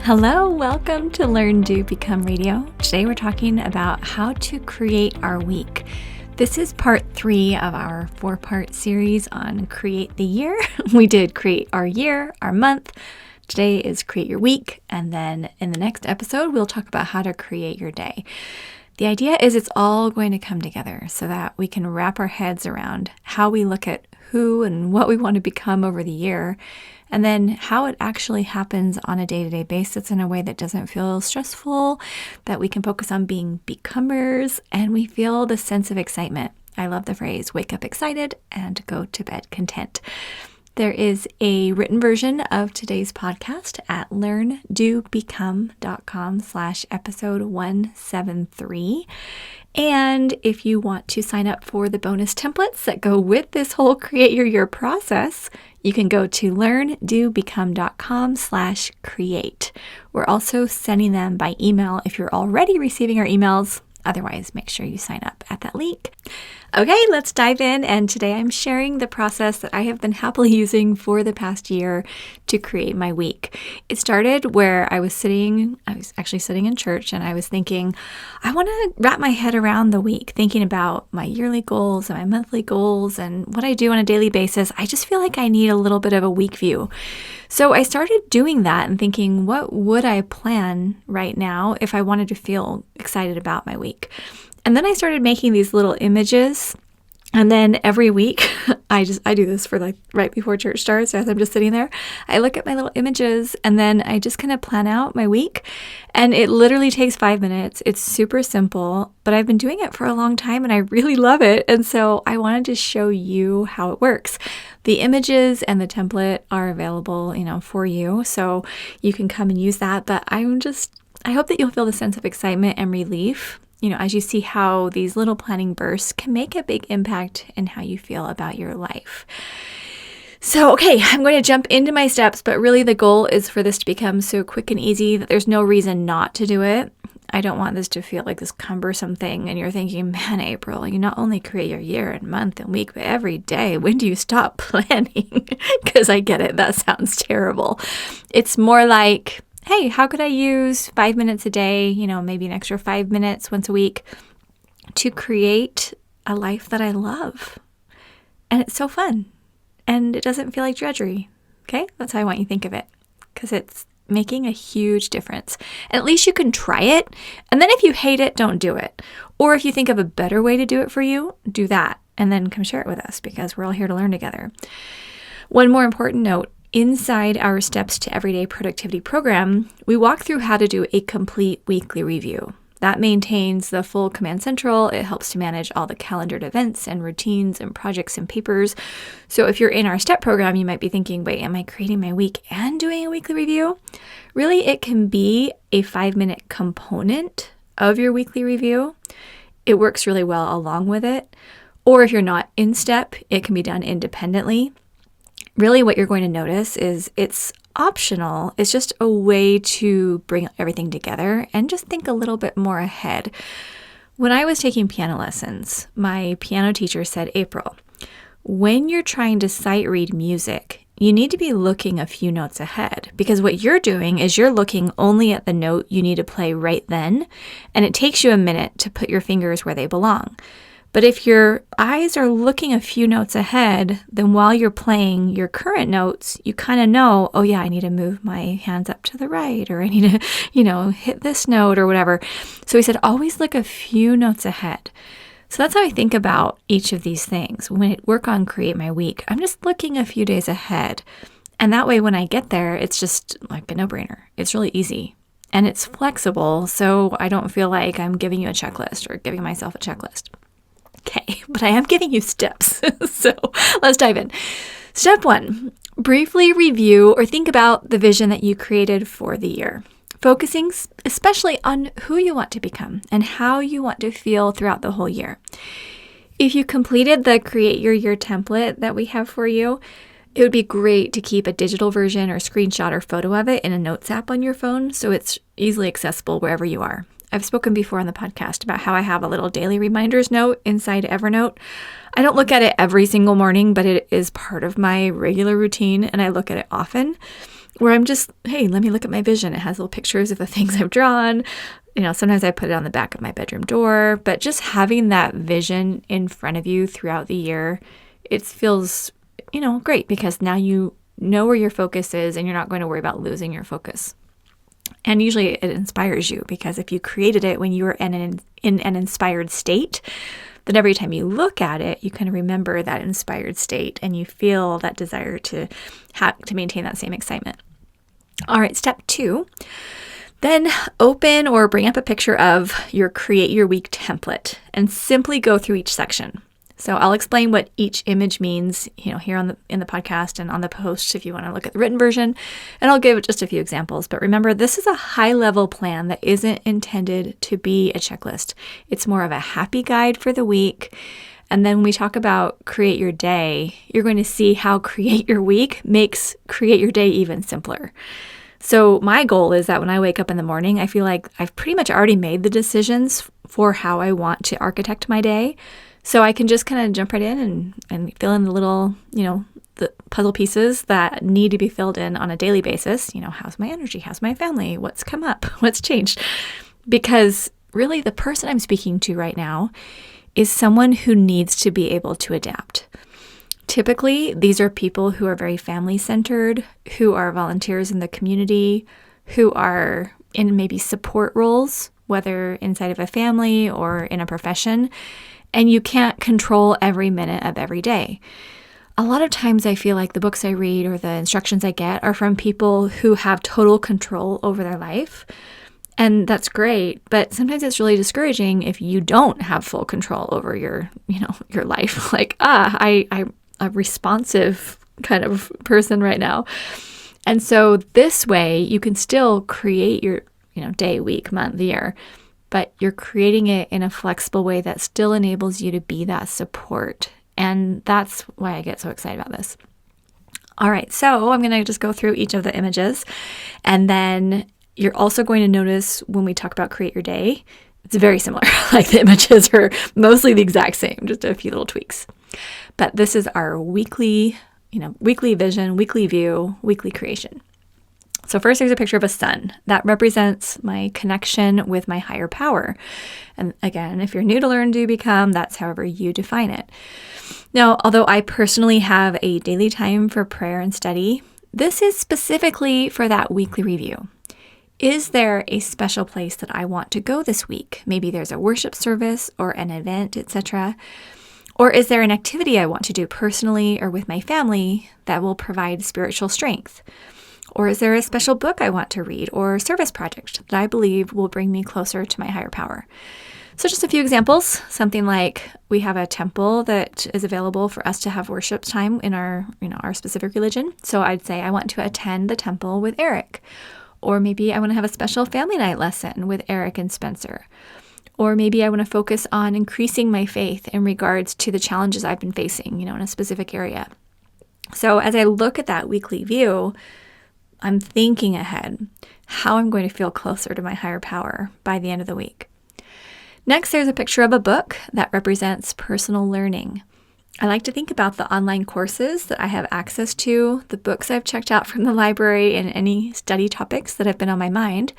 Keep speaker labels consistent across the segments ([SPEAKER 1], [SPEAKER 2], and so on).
[SPEAKER 1] Hello, welcome to Learn, Do, Become Radio. Today we're talking about how to create our week. This is part 3 of our 4-part series on Create the Year. We did Create Our Year, our month. Today is Create Your Week. And then in the next episode, we'll talk about how to create your day. The idea is it's all going to come together so that we can wrap our heads around how we look at who and what we want to become over the year, and then how it actually happens on a day-to-day basis in a way that doesn't feel stressful, that we can focus on being becomers, and we feel the sense of excitement. I love the phrase, wake up excited and go to bed content. There is a written version of today's podcast at learndobecome.com/episode 173. And if you want to sign up for the bonus templates that go with this whole Create Your Year process, you can go to learndobecome.com/create. We're also sending them by email if you're already receiving our emails. Otherwise, make sure you sign up at that link. Okay, let's dive in. And today I'm sharing the process that I have been happily using for the past year to create my week. It started where I was actually sitting in church, and I was thinking, I want to wrap my head around the week, thinking about my yearly goals and my monthly goals and what I do on a daily basis. I just feel like I need a little bit of a week view. So I started doing that and thinking, what would I plan right now if I wanted to feel excited about my week? And then I started making these little images. And then every week, I do this for like right before church starts, as I'm just sitting there. I look at my little images and then I just kind of plan out my week. And it literally takes 5 minutes. It's super simple, but I've been doing it for a long time and I really love it. And so I wanted to show you how it works. The images and the template are available, for you. So you can come and use that. But I hope that you'll feel the sense of excitement and relief as you see how these little planning bursts can make a big impact in how you feel about your life. So, okay, I'm going to jump into my steps, but really the goal is for this to become so quick and easy that there's no reason not to do it. I don't want this to feel like this cumbersome thing and you're thinking, man, April, you not only create your year and month and week, but every day. When do you stop planning? Because I get it. That sounds terrible. It's more like, hey, how could I use 5 minutes a day, maybe an extra 5 minutes once a week to create a life that I love? And it's so fun. And it doesn't feel like drudgery. Okay? That's how I want you to think of it. Because it's making a huge difference. And at least you can try it. And then if you hate it, don't do it. Or if you think of a better way to do it for you, do that. And then come share it with us because we're all here to learn together. One more important note. Inside our Steps to Everyday Productivity program, we walk through how to do a complete weekly review. That maintains the full Command Central. It helps to manage all the calendared events and routines and projects and papers. So if you're in our STEP program, you might be thinking, wait, am I creating my week and doing a weekly review? Really, it can be a 5-minute component of your weekly review. It works really well along with it. Or if you're not in STEP, it can be done independently. Really what you're going to notice is it's optional. It's just a way to bring everything together and just think a little bit more ahead. When I was taking piano lessons, my piano teacher said, April, when you're trying to sight read music, you need to be looking a few notes ahead because what you're doing is you're looking only at the note you need to play right then, and it takes you a minute to put your fingers where they belong. But if your eyes are looking a few notes ahead, then while you're playing your current notes, you kind of know, oh yeah, I need to move my hands up to the right, or I need to, hit this note or whatever. So he said, always look a few notes ahead. So that's how I think about each of these things. When I work on Create My Week, I'm just looking a few days ahead. And that way, when I get there, it's just like a no-brainer. It's really easy. And it's flexible, so I don't feel like I'm giving you a checklist or giving myself a checklist. Okay, but I am giving you steps. So let's dive in. Step 1, briefly review or think about the vision that you created for the year, focusing especially on who you want to become and how you want to feel throughout the whole year. If you completed the Create Your Year template that we have for you, it would be great to keep a digital version or screenshot or photo of it in a notes app on your phone so it's easily accessible wherever you are. I've spoken before on the podcast about how I have a little daily reminders note inside Evernote. I don't look at it every single morning, but it is part of my regular routine and I look at it often. where I'm just, hey, let me look at my vision. It has little pictures of the things I've drawn. Sometimes I put it on the back of my bedroom door, but just having that vision in front of you throughout the year, it feels, great, because now you know where your focus is and you're not going to worry about losing your focus. And usually it inspires you, because if you created it when you were in an inspired state, then every time you look at it, you kind of remember that inspired state and you feel that desire to maintain that same excitement. All right, step 2. Then open or bring up a picture of your Create Your Week template and simply go through each section. So I'll explain what each image means, here in the podcast and on the post if you want to look at the written version, and I'll give just a few examples. But remember, this is a high-level plan that isn't intended to be a checklist. It's more of a happy guide for the week. And then when we talk about Create Your Day, you're going to see how Create Your Week makes Create Your Day even simpler. So my goal is that when I wake up in the morning, I feel like I've pretty much already made the decisions for how I want to architect my day. So I can just kind of jump right in and fill in the little, the puzzle pieces that need to be filled in on a daily basis. How's my energy? How's my family? What's come up? What's changed? Because really the person I'm speaking to right now is someone who needs to be able to adapt. Typically, these are people who are very family-centered, who are volunteers in the community, who are in maybe support roles, whether inside of a family or in a profession, and you can't control every minute of every day. A lot of times I feel like the books I read or the instructions I get are from people who have total control over their life. And that's great, but sometimes it's really discouraging if you don't have full control over your life. Like, I'm a responsive kind of person right now. And so this way you can still create your, day, week, month, year, but you're creating it in a flexible way that still enables you to be that support. And that's why I get so excited about this. All right, so I'm going to just go through each of the images, and then you're also going to notice when we talk about Create Your Day, it's very similar. Like the images are mostly the exact same, just a few little tweaks. But this is our weekly vision, weekly view, weekly creation. So first there's a picture of a sun that represents my connection with my higher power. And again, if you're new to Learn, Do, Become, that's however you define it. Now, although I personally have a daily time for prayer and study, this is specifically for that weekly review. Is there a special place that I want to go this week? Maybe there's a worship service or an event, etc. Or is there an activity I want to do personally or with my family that will provide spiritual strength? Or is there a special book I want to read or service project that I believe will bring me closer to my higher power? So just a few examples, something like we have a temple that is available for us to have worship time in our specific religion. So I'd say I want to attend the temple with Eric. Or maybe I want to have a special family night lesson with Eric and Spencer. Or maybe I want to focus on increasing my faith in regards to the challenges I've been facing, in a specific area. So as I look at that weekly view, I'm thinking ahead how I'm going to feel closer to my higher power by the end of the week. Next, there's a picture of a book that represents personal learning. I like to think about the online courses that I have access to, the books I've checked out from the library, and any study topics that have been on my mind.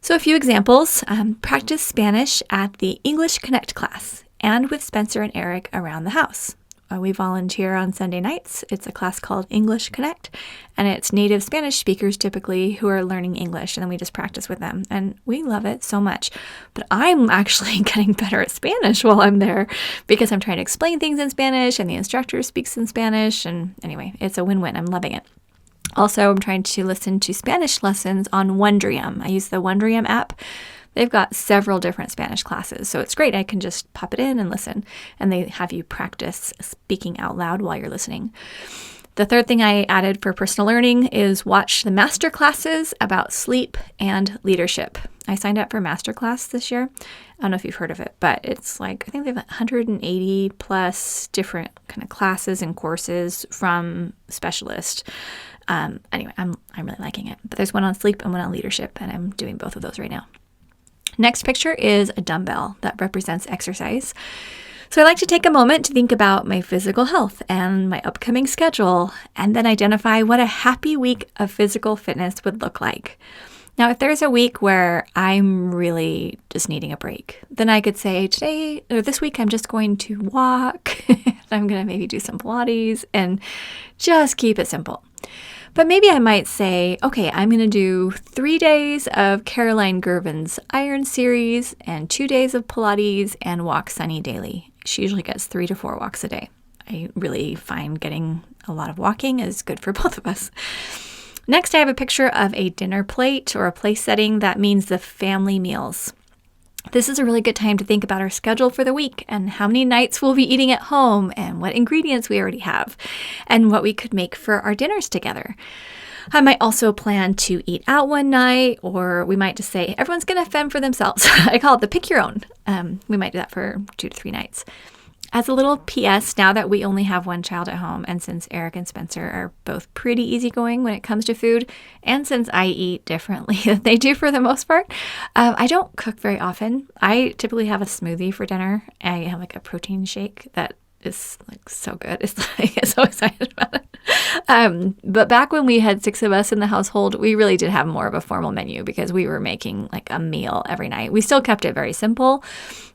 [SPEAKER 1] So a few examples: practice Spanish at the English Connect class and with Spencer and Eric around the house. We volunteer on Sunday nights. It's a class called English Connect, and it's native Spanish speakers typically who are learning English, and then we just practice with them, and we love it so much. But I'm actually getting better at Spanish while I'm there because I'm trying to explain things in Spanish, and the instructor speaks in Spanish, and anyway, it's a win-win. I'm loving it. Also, I'm trying to listen to Spanish lessons on Wondrium. I use the Wondrium app. They've got several different Spanish classes, so it's great. I can just pop it in and listen, and they have you practice speaking out loud while you're listening. The third thing I added for personal learning is watch the master classes about sleep and leadership. I signed up for masterclass this year. I don't know if you've heard of it, but it's like, I think they have 180 plus different kind of classes and courses from specialists. Anyway, I'm really liking it. But there's one on sleep and one on leadership, and I'm doing both of those right now. Next picture is a dumbbell that represents exercise. So I like to take a moment to think about my physical health and my upcoming schedule, and then identify what a happy week of physical fitness would look like. Now, if there's a week where I'm really just needing a break, then I could say today or this week, I'm just going to walk. I'm going to maybe do some Pilates and just keep it simple. But maybe I might say, okay, I'm going to do 3 days of Caroline Girvan's Iron Series and 2 days of Pilates and walk Sunny daily. She usually gets 3 to 4 walks a day. I really find getting a lot of walking is good for both of us. Next, I have a picture of a dinner plate or a place setting that means the family meals. This is a really good time to think about our schedule for the week and how many nights we'll be eating at home and what ingredients we already have and what we could make for our dinners together. I might also plan to eat out one night, or we might just say everyone's going to fend for themselves. I call it the pick your own. We might do that for 2 to 3 nights. As a little PS, now that we only have one child at home, and since Eric and Spencer are both pretty easygoing when it comes to food, and since I eat differently than they do for the most part, I don't cook very often. I typically have a smoothie for dinner. I have like a protein shake that is like so good. It's like I'm so excited about it. But back when we had 6 of us in the household, we really did have more of a formal menu because we were making like a meal every night. We still kept it very simple.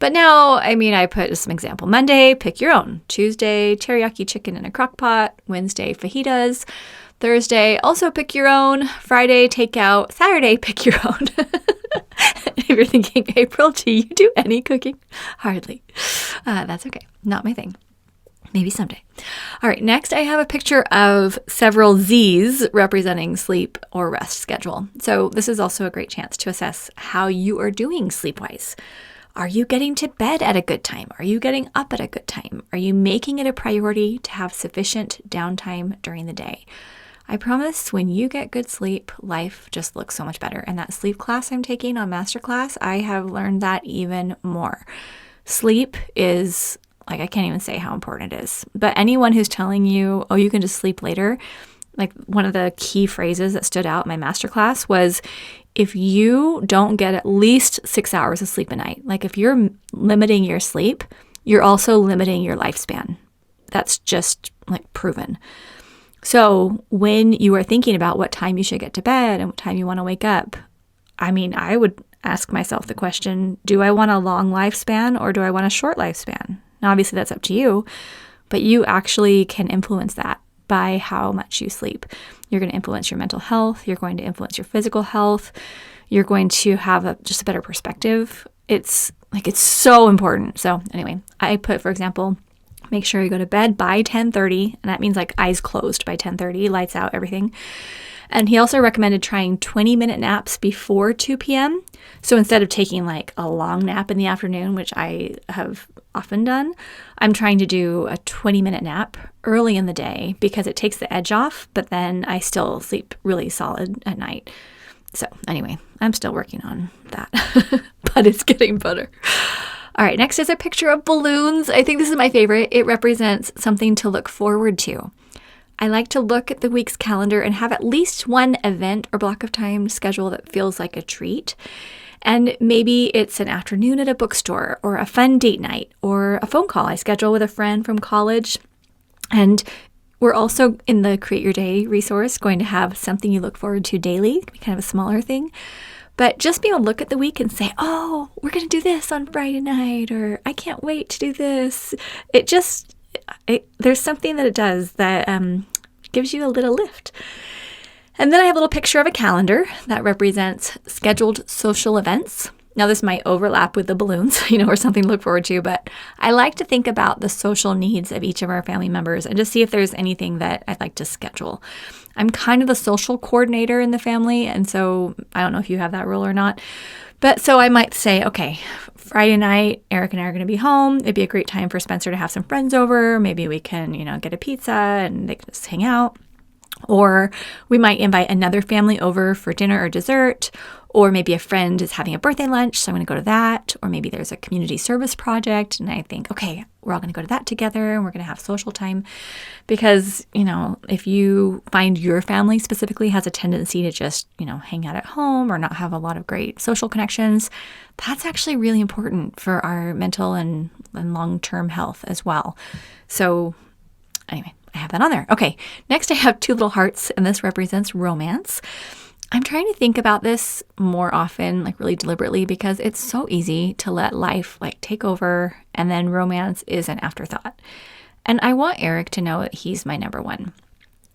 [SPEAKER 1] But now, I put just some example. Monday, pick your own. Tuesday, teriyaki chicken in a crock pot. Wednesday, fajitas. Thursday, also pick your own. Friday, takeout. Saturday, pick your own. If you're thinking, April, do you do any cooking? Hardly. That's okay. Not my thing. Maybe someday. All right, next I have a picture of several Z's representing sleep or rest schedule. So this is also a great chance to assess how you are doing sleep-wise. Are you getting to bed at a good time? Are you getting up at a good time? Are you making it a priority to have sufficient downtime during the day? I promise when you get good sleep, life just looks so much better. And that sleep class I'm taking on Masterclass, I have learned that even more. Sleep is, like, I can't even say how important it is. But anyone who's telling you, oh, you can just sleep later, like one of the key phrases that stood out in my Masterclass was, if you don't get at least 6 hours of sleep a night, like if you're limiting your sleep, you're also limiting your lifespan. That's just like proven. So when you are thinking about what time you should get to bed and what time you want to wake up, I would ask myself the question, do I want a long lifespan or do I want a short lifespan? Now, obviously that's up to you, but you actually can influence that by how much you sleep. You're going to influence your mental health. You're going to influence your physical health. You're going to have just a better perspective. It's so important. So anyway, I put, for example, make sure you go to bed by 10:30, and that means like eyes closed by 10:30, lights out, everything. And he also recommended trying 20-minute naps before 2 p.m. So instead of taking like a long nap in the afternoon, which I have often done, I'm trying to do a 20-minute nap early in the day because it takes the edge off, but then I still sleep really solid at night. So anyway, I'm still working on that, but it's getting better. All right, next is a picture of balloons. I think this is my favorite. It represents something to look forward to. I like to look at the week's calendar and have at least one event or block of time schedule that feels like a treat. And maybe it's an afternoon at a bookstore or a fun date night or a phone call I schedule with a friend from college. And we're also in the Create Your Day resource going to have something you look forward to daily. It can be kind of a smaller thing. But just being able to look at the week and say, oh, we're going to do this on Friday night, or I can't wait to do this. There's something that it does that gives you a little lift. And then I have a little picture of a calendar that represents scheduled social events. Now, this might overlap with the balloons, or something to look forward to, but I like to think about the social needs of each of our family members and just see if there's anything that I'd like to schedule. I'm kind of the social coordinator in the family, and so I don't know if you have that role or not, but so I might say, okay, Friday night, Eric and I are going to be home. It'd be a great time for Spencer to have some friends over. Maybe we can, get a pizza and they can just hang out. Or we might invite another family over for dinner or dessert, or maybe a friend is having a birthday lunch, so I'm going to go to that. Or maybe there's a community service project and I think, okay, we're all going to go to that together and we're going to have social time. Because, if you find your family specifically has a tendency to just, hang out at home or not have a lot of great social connections, that's actually really important for our mental and long-term health as well. So anyway, I have that on there. Okay, next I have 2 little hearts, and this represents romance. I'm trying to think about this more often, like really deliberately, because it's so easy to let life take over, and then romance is an afterthought. And I want Eric to know that he's my number one.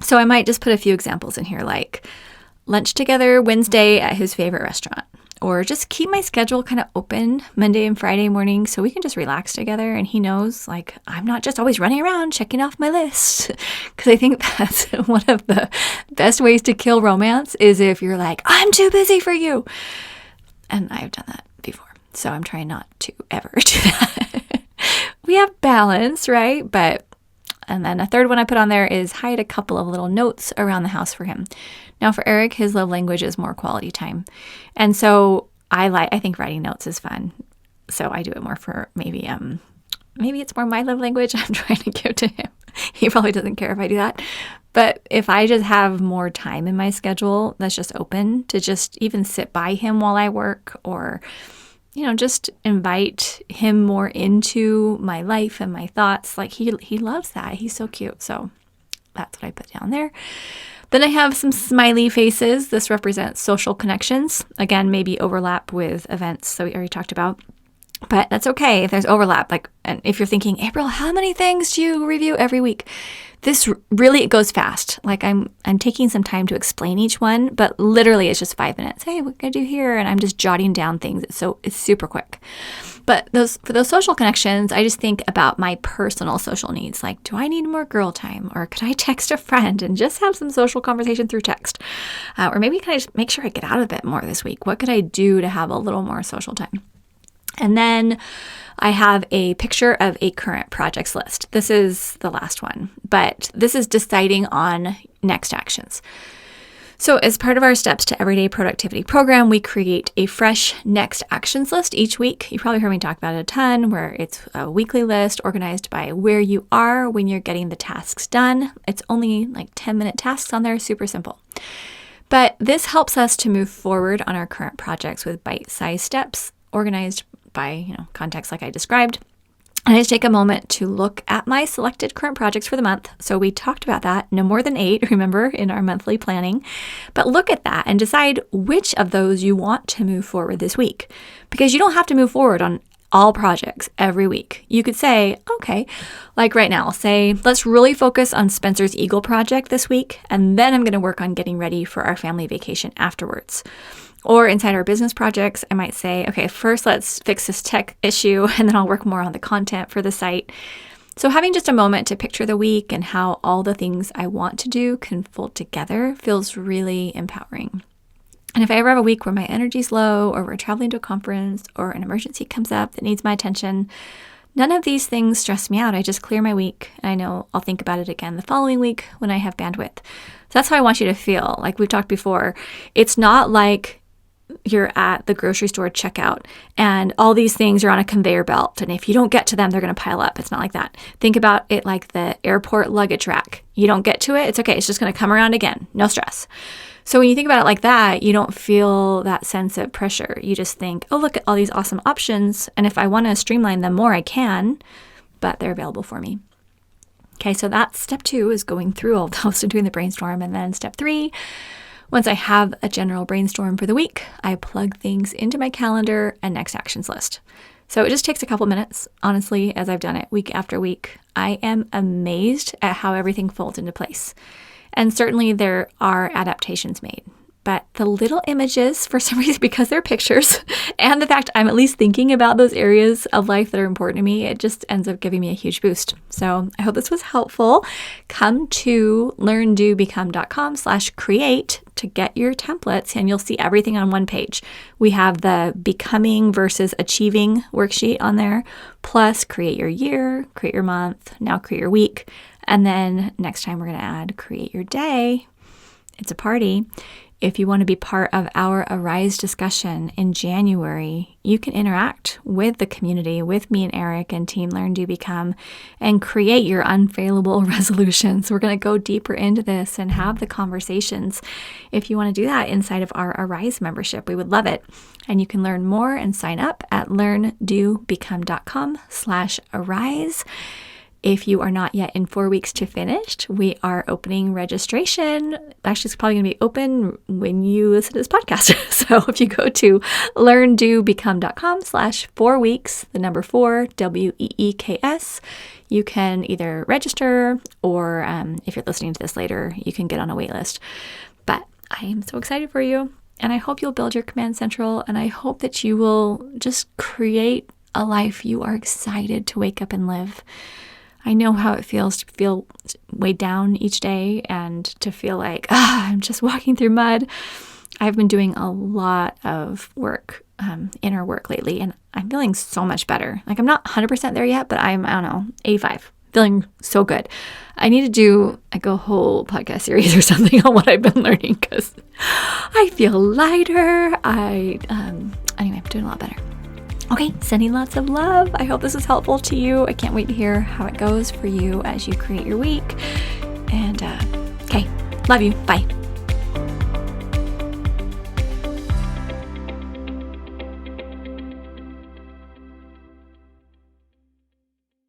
[SPEAKER 1] So I might just put a few examples in here, like lunch together Wednesday at his favorite restaurant. Or just keep my schedule kind of open Monday and Friday morning so we can just relax together. And he knows, I'm not just always running around checking off my list. Because I think that's one of the best ways to kill romance is if you're like, I'm too busy for you. And I've done that before. So I'm trying not to ever do that. We have balance, right? And then a third one I put on there is hide a couple of little notes around the house for him. Now for Eric, his love language is more quality time. And so I think writing notes is fun. So I do it more for maybe it's more my love language I'm trying to give to him. He probably doesn't care if I do that. But if I just have more time in my schedule that's just open to just even sit by him while I work, or just invite him more into my life and my thoughts. He loves that. He's so cute. So that's what I put down there. Then I have some smiley faces. This represents social connections. Again, maybe overlap with events that we already talked about. But that's okay if there's overlap. And if you're thinking, April, how many things do you review every week? This really, it goes fast. I'm taking some time to explain each one, but literally it's just 5 minutes. Hey, what can I do here? And I'm just jotting down things. It's super quick. But for those social connections, I just think about my personal social needs. Do I need more girl time? Or could I text a friend and just have some social conversation through text? Or maybe can I just make sure I get out a bit more this week? What could I do to have a little more social time? And then I have a picture of a current projects list. This is the last one, but this is deciding on next actions. So as part of our Steps to Everyday Productivity program, we create a fresh next actions list each week. You probably heard me talk about it a ton, where it's a weekly list organized by where you are when you're getting the tasks done. It's only 10-minute tasks on there, super simple. But this helps us to move forward on our current projects with bite-sized steps organized by, context like I described. And I just take a moment to look at my selected current projects for the month. So we talked about that, no more than 8, remember, in our monthly planning. But look at that and decide which of those you want to move forward this week. Because you don't have to move forward on all projects every week. You could say, okay, right now, say, let's really focus on Spencer's Eagle project this week, and then I'm going to work on getting ready for our family vacation afterwards. Or inside our business projects, I might say, okay, first let's fix this tech issue, and then I'll work more on the content for the site. So having just a moment to picture the week and how all the things I want to do can fold together feels really empowering. And if I ever have a week where my energy's low, or we're traveling to a conference, or an emergency comes up that needs my attention, none of these things stress me out. I just clear my week, and I know I'll think about it again the following week when I have bandwidth. So that's how I want you to feel. Like we've talked before, it's not like you're at the grocery store checkout and all these things are on a conveyor belt, and if you don't get to them, they're going to pile up. It's not like that. Think about it like the airport luggage rack. You don't get to it, it's okay. It's just going to come around again. No stress. So when you think about it like that, you don't feel that sense of pressure. You just think, oh, look at all these awesome options, and if I want to streamline them more, I can, but they're available for me. Okay, so that's step 2, is going through all those and doing the brainstorm. And then step 3, once I have a general brainstorm for the week, I plug things into my calendar and next actions list. So it just takes a couple minutes, honestly, as I've done it week after week. I am amazed at how everything folds into place. And certainly there are adaptations made. But the little images, for some reason, because they're pictures, and the fact I'm at least thinking about those areas of life that are important to me, it just ends up giving me a huge boost. So I hope this was helpful. Come to learndobecome.com/create to get your templates, and you'll see everything on one page. We have the becoming versus achieving worksheet on there, plus create your year, create your month, now create your week. And then next time we're going to add Create Your Day. It's a party. If you want to be part of our Arise discussion in January, you can interact with the community, with me and Eric and Team Learn, Do, Become, and create your unfailable resolutions. We're going to go deeper into this and have the conversations. If you want to do that inside of our Arise membership, we would love it. And you can learn more and sign up at learndobecome.com/arise. If you are not yet in 4 weeks to finished, we are opening registration. Actually, it's probably going to be open when you listen to this podcast. So if you go to learndobecome.com/4 weeks, the number 4, WEEKS, you can either register or if you're listening to this later, you can get on a wait list. But I am so excited for you. And I hope you'll build your Command Central. And I hope that you will just create a life you are excited to wake up and live. I know how it feels to feel weighed down each day and to feel like, I'm just walking through mud. I've been doing a lot of work, inner work lately, and I'm feeling so much better. Like I'm not 100% there yet, but I'm, 85, feeling so good. I need to do like a whole podcast series or something on what I've been learning because I feel lighter. Anyway, I'm doing a lot better. Okay, sending lots of love. I hope this is helpful to you. I can't wait to hear how it goes for you as you create your week. And okay, love you. Bye.